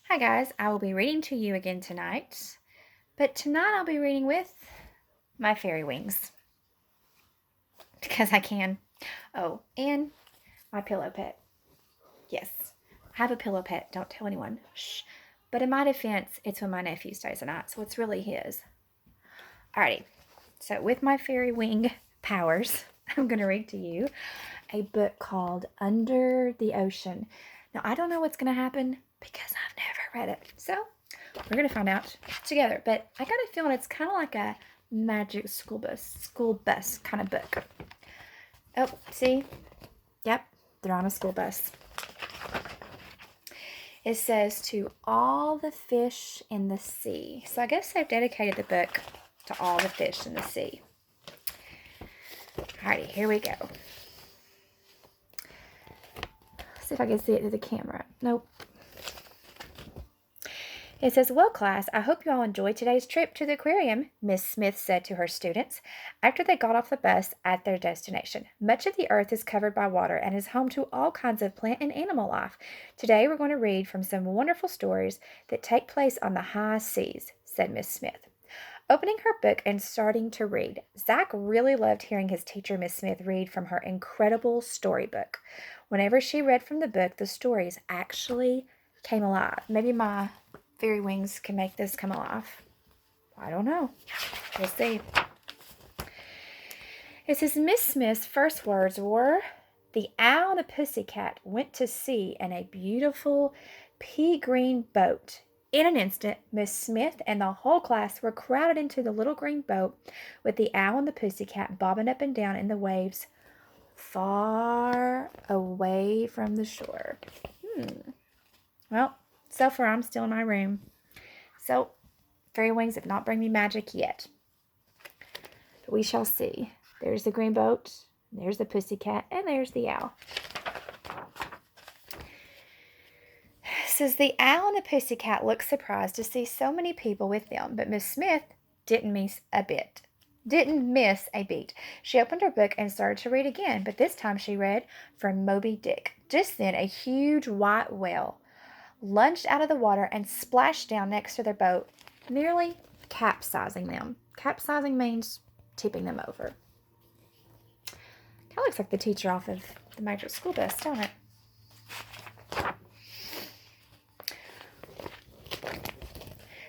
Hi guys, I will be reading to you again tonight, but tonight I'll be reading with my fairy wings because I can. Oh, and my pillow pet. Yes, I have a pillow pet. Don't tell anyone. Shh. But in my defense, it's when my nephew stays the night, so it's really his. Alrighty, so with my fairy wing powers, I'm going to read to you a book called Under the Ocean. Now, I don't know what's going to happen because I've never read it. So, we're going to find out together. But I got a feeling it's kind of like a magic school bus kind of book. Oh, see? Yep, they're on a school bus. It says to all the fish in the sea. So I guess they've dedicated the book to all the fish in the sea. Alrighty, here we go. See if I can see it through the camera. Nope. It says, "Well, class, I hope you all enjoyed today's trip to the aquarium," Miss Smith said to her students after they got off the bus at their destination. "Much of the earth is covered by water and is home to all kinds of plant and animal life. Today we're going to read from some wonderful stories that take place on the high seas," said Miss Smith. Opening her book and starting to read, Zach really loved hearing his teacher, Miss Smith, read from her incredible storybook. Whenever she read from the book, the stories actually came alive. Maybe my fairy wings can make this come alive. I don't know. We'll see. It says Miss Smith's first words were, "The owl and the pussycat went to sea in a beautiful pea green boat." In an instant, Miss Smith and the whole class were crowded into the little green boat with the owl and the pussycat bobbing up and down in the waves far away from the shore. Well, so far I'm still in my room. So, fairy wings have not bring me magic yet. But we shall see. There's the green boat, there's the pussycat, and there's the owl. It says the owl and the pussycat looked surprised to see so many people with them, but Miss Smith didn't miss a beat. She opened her book and started to read again, but this time she read from Moby Dick. Just then, a huge white whale lunged out of the water and splashed down next to their boat, nearly capsizing them. Capsizing means tipping them over. Kind of looks like the teacher off of the Magic School Bus, don't it?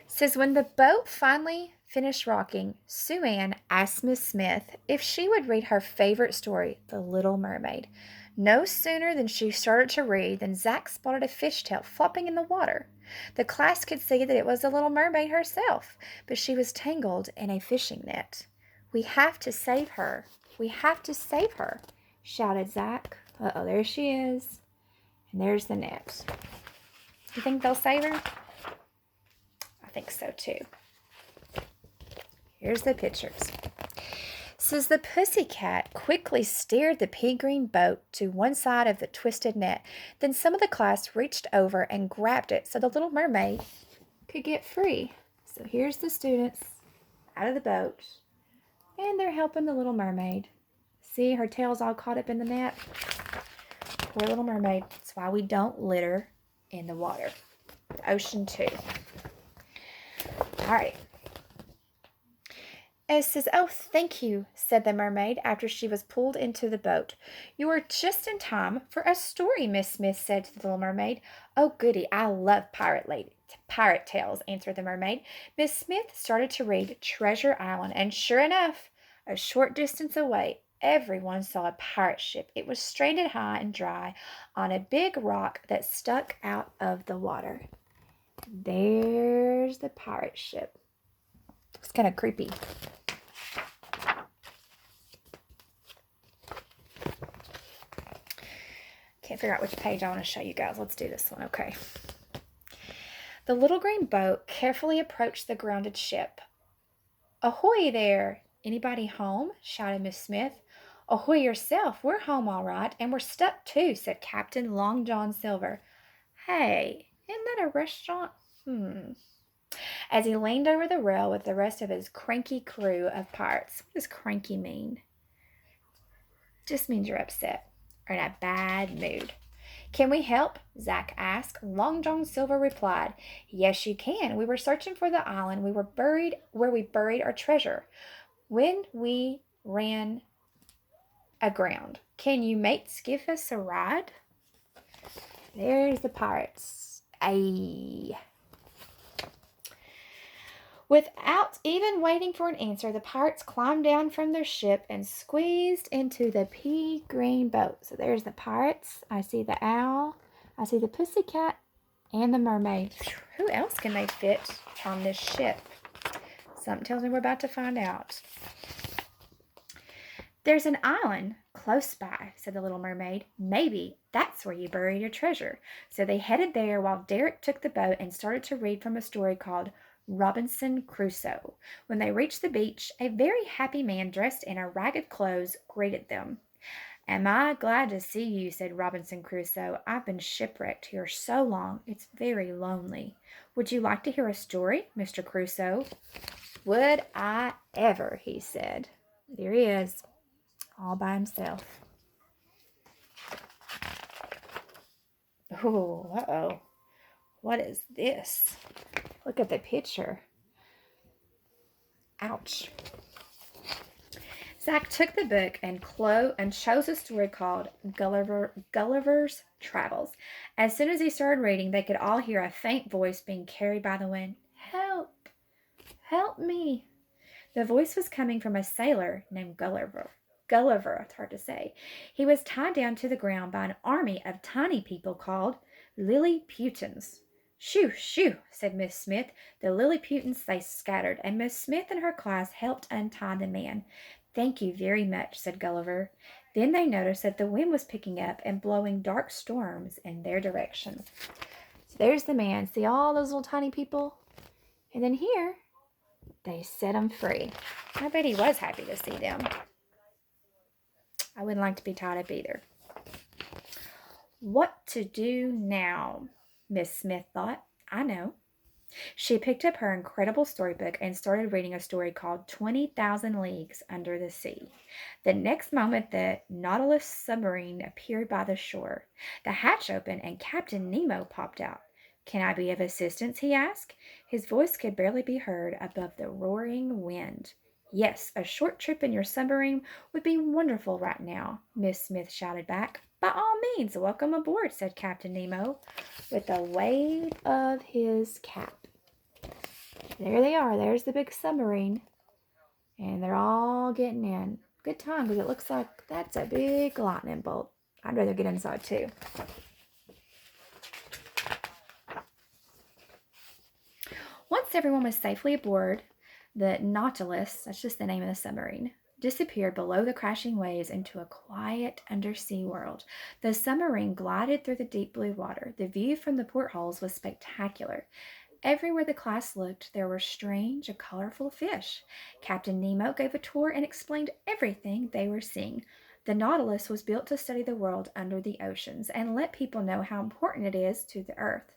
Says when the boat finally finished rocking, Sue Ann asked Miss Smith if she would read her favorite story, The Little Mermaid. No sooner than she started to read than Zach spotted a fishtail flopping in the water. The class could see that it was the little mermaid herself, but she was tangled in a fishing net. "We have to save her. We have to save her," shouted Zach. Uh-oh, there she is. And there's the net. You think they'll save her? I think so too. Here's the pictures. Says the pussycat quickly steered the pea green boat to one side of the twisted net. Then some of the class reached over and grabbed it so the little mermaid could get free. So here's the students out of the boat, and they're helping the little mermaid. See, her tail's all caught up in the net. Poor little mermaid. That's why we don't litter in the water. The ocean too. All right. It says, "Oh, thank you," said the mermaid after she was pulled into the boat. "You are just in time for a story," Miss Smith said to the little mermaid. "Oh, goody, I love pirate tales," answered the mermaid. Miss Smith started to read Treasure Island, and sure enough, a short distance away, everyone saw a pirate ship. It was stranded high and dry on a big rock that stuck out of the water. There's the pirate ship. It's kind of creepy. Can't figure out which page I want to show you guys. Let's do this one. Okay. The little green boat carefully approached the grounded ship. "Ahoy there! Anybody home?" shouted Miss Smith. "Ahoy yourself! We're home all right, and we're stuck too," said Captain Long John Silver. "Hey, isn't that a restaurant?" As he leaned over the rail with the rest of his cranky crew of pirates. What does cranky mean? Just means you're upset or in a bad mood. Can we help? Zack asked. Long John Silver replied, Yes, you can. We were searching for the island where we buried our treasure when we ran aground. Can you mates give us a ride? There's the pirates. Aye. Without even waiting for an answer, the pirates climbed down from their ship and squeezed into the pea green boat. So there's the pirates. I see the owl. I see the pussycat and the mermaid. Who else can they fit on this ship? Something tells me we're about to find out. There's an island close by, said the little mermaid. Maybe that's where you buried your treasure. So they headed there while Derek took the boat and started to read from a story called Robinson Crusoe. When they reached the beach, a very happy man dressed in a ragged clothes greeted them. Am I glad to see you, said Robinson Crusoe. I've been shipwrecked here so long, it's very lonely. Would you like to hear a story, Mr. Crusoe? Would I ever, he said. There he is, all by himself. Oh, uh-oh. What is this? Look at the picture. Ouch. Zack took the book and chose a story called Gulliver's Travels. As soon as he started reading, they could all hear a faint voice being carried by the wind. Help! Help me! The voice was coming from a sailor named Gulliver. Gulliver, it's hard to say. He was tied down to the ground by an army of tiny people called Lilliputians. Shoo, shoo, said Miss Smith. The Lilliputians they scattered, and Miss Smith and her class helped untie the man. Thank you very much, said Gulliver. Then they noticed that the wind was picking up and blowing dark storms in their direction. So there's the man. See all those little tiny people? And then here, they set him free. I bet he was happy to see them. I wouldn't like to be tied up either. What to do now? Miss Smith thought. I know. She picked up her incredible storybook and started reading a story called 20,000 Leagues Under the Sea. The next moment, the Nautilus submarine appeared by the shore. The hatch opened and Captain Nemo popped out. Can I be of assistance? He asked. His voice could barely be heard above the roaring wind. Yes, a short trip in your submarine would be wonderful right now, Miss Smith shouted back. By all means, welcome aboard, said Captain Nemo, with a wave of his cap. There they are. There's the big submarine. And they're all getting in. Good time, because it looks like that's a big lightning bolt. I'd rather get inside, too. Once everyone was safely aboard, the Nautilus, that's just the name of the submarine, disappeared below the crashing waves into a quiet undersea world. The submarine glided through the deep blue water. The view from the portholes was spectacular. Everywhere the class looked, there were strange and colorful fish. Captain Nemo gave a tour and explained everything they were seeing. The Nautilus was built to study the world under the oceans and let people know how important it is to the earth.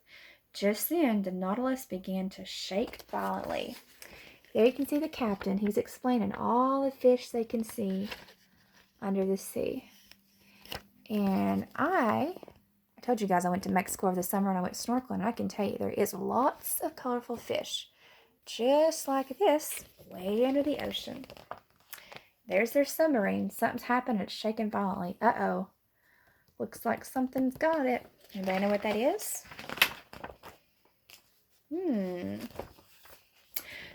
Just then, the Nautilus began to shake violently. There you can see the captain. He's explaining all the fish they can see under the sea. And I told you guys I went to Mexico over the summer and I went snorkeling. I can tell you there is lots of colorful fish, just like this, way under the ocean. There's their submarine. Something's happened. It's shaking violently. Uh-oh. Looks like something's got it. Anybody know what that is?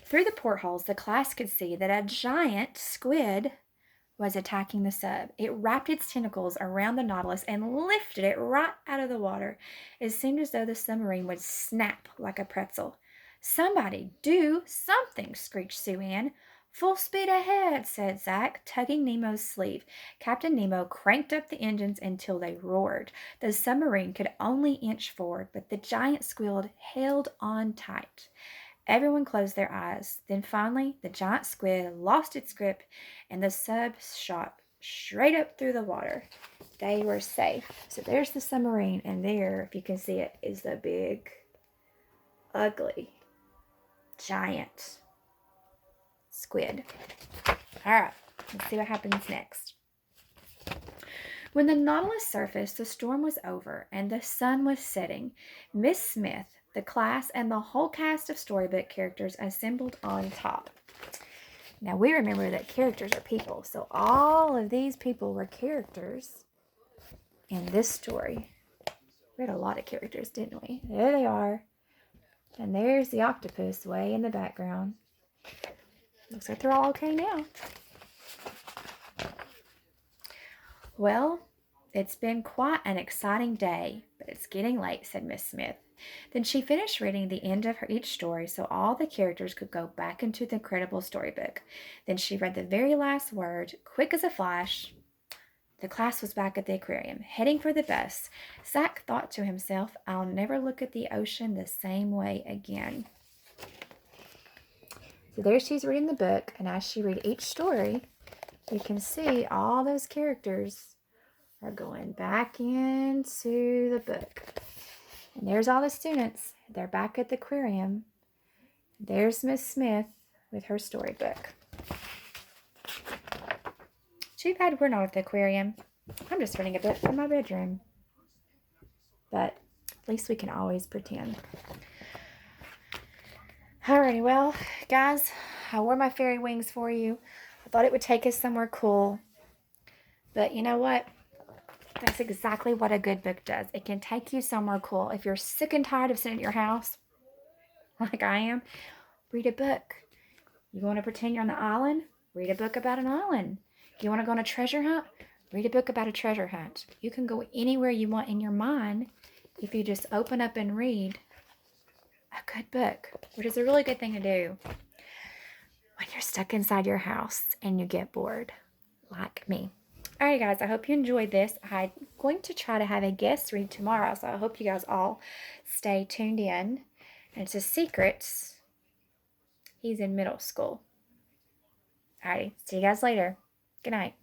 Through the portholes, the class could see that a giant squid was attacking the sub. It wrapped its tentacles around the Nautilus and lifted it right out of the water. It seemed as though the submarine would snap like a pretzel. Somebody do something, screeched Sue Ann. Full speed ahead, said Zack, tugging Nemo's sleeve. Captain Nemo cranked up the engines until they roared. The submarine could only inch forward, but the giant squid held on tight. Everyone closed their eyes. Then finally, the giant squid lost its grip and the sub shot straight up through the water. They were safe. So there's the submarine, and there, if you can see it, is the big, ugly, giant squid. All right, let's see what happens next. When the Nautilus surfaced, the storm was over and the sun was setting. Miss Smith, the class, and the whole cast of storybook characters assembled on top. Now, we remember that characters are people, so all of these people were characters in this story. We had a lot of characters, didn't we? There they are. And there's the octopus way in the background. Looks like they're all okay now. Well, it's been quite an exciting day, but it's getting late, said Miss Smith. Then she finished reading the end of each story so all the characters could go back into the incredible storybook. Then she read the very last word, quick as a flash. The class was back at the aquarium, heading for the bus. Zach thought to himself, I'll never look at the ocean the same way again. So there she's reading the book, and as she read each story, you can see all those characters are going back into the book. And there's all the students. They're back at the aquarium. There's Miss Smith with her storybook. Too bad we're not at the aquarium. I'm just reading a book from my bedroom. But at least we can always pretend. Alrighty, well, guys, I wore my fairy wings for you. I thought it would take us somewhere cool. But you know what? That's exactly what a good book does. It can take you somewhere cool. If you're sick and tired of sitting at your house, like I am, read a book. You want to pretend you're on the island? Read a book about an island. You want to go on a treasure hunt? Read a book about a treasure hunt. You can go anywhere you want in your mind if you just open up and read a good book, which is a really good thing to do when you're stuck inside your house and you get bored, like me. All right, guys, I hope you enjoyed this. I'm going to try to have a guest read tomorrow, so I hope you guys all stay tuned in. And it's a secret. He's in middle school. All right, see you guys later. Good night.